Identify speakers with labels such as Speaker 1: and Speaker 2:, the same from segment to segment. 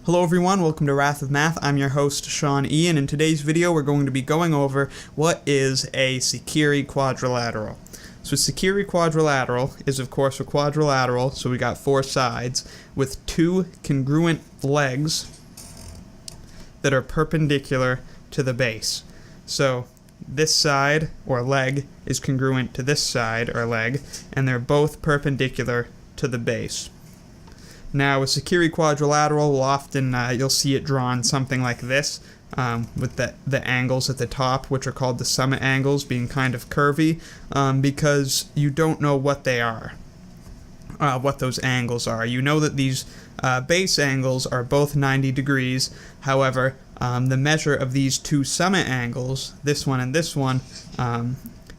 Speaker 1: Hello everyone, welcome to Wrath of Math. I'm your host, Sean E, and in today's video we're going to be going over what is a Saccheri quadrilateral. So a Saccheri quadrilateral is of course a quadrilateral, so we got four sides, with two congruent legs that are perpendicular to the base. So this side, or leg, is congruent to this side, or leg, and they're both perpendicular to the base. Now, a Saccheri quadrilateral will often, you'll see it drawn something like this, with the angles at the top, which are called the summit angles, being kind of curvy, because you don't know what they are, what those angles are. You know that these base angles are both 90 degrees, however, the measure of these two summit angles, this one and this one,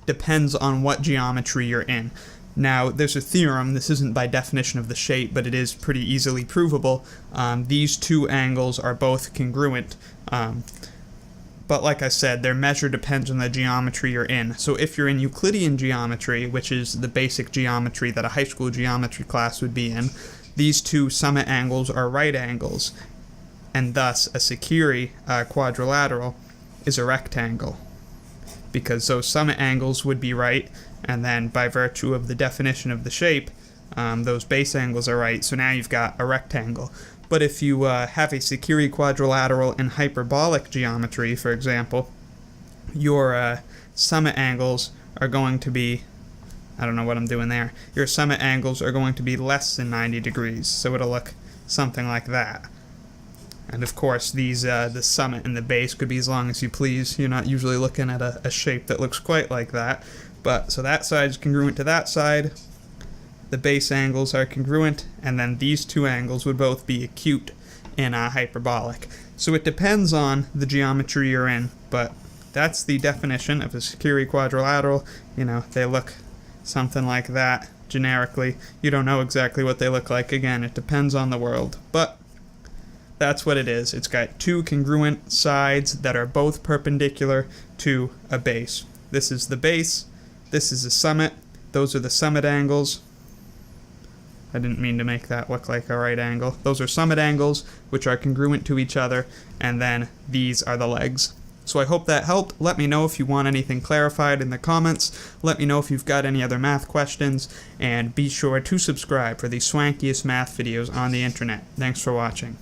Speaker 1: depends on what geometry you're in. Now, there's a theorem, this isn't by definition of the shape, but it is pretty easily provable. These two angles are both congruent, but like I said, their measure depends on the geometry you're in. So if you're in Euclidean geometry, which is the basic geometry that a high school geometry class would be in, these two summit angles are right angles, and thus a Saccheri quadrilateral is a rectangle, because those summit angles would be right, and then by virtue of the definition of the shape, those base angles are right, so now you've got a rectangle. But if you have a Saccheri quadrilateral in hyperbolic geometry, for example, your summit angles are going to be, I don't know what I'm doing there, your summit angles are going to be less than 90 degrees, so it'll look something like that. And of course, these the summit and the base could be as long as you please. You're not usually looking at a shape that looks quite like that. But so that side is congruent to that side, the base angles are congruent, and then these two angles would both be acute in hyperbolic. So it depends on the geometry you're in, but that's the definition of a Saccheri quadrilateral. You know, they look something like that generically. You don't know exactly what they look like. Again, it depends on the world, but that's what it is. It's got two congruent sides that are both perpendicular to a base. This is the base, this is the summit, those are the summit angles. I didn't mean to make that look like a right angle. Those are summit angles, which are congruent to each other, and then these are the legs. So I hope that helped. Let me know if you want anything clarified in the comments. Let me know if you've got any other math questions, and be sure to subscribe for the swankiest math videos on the internet. Thanks for watching.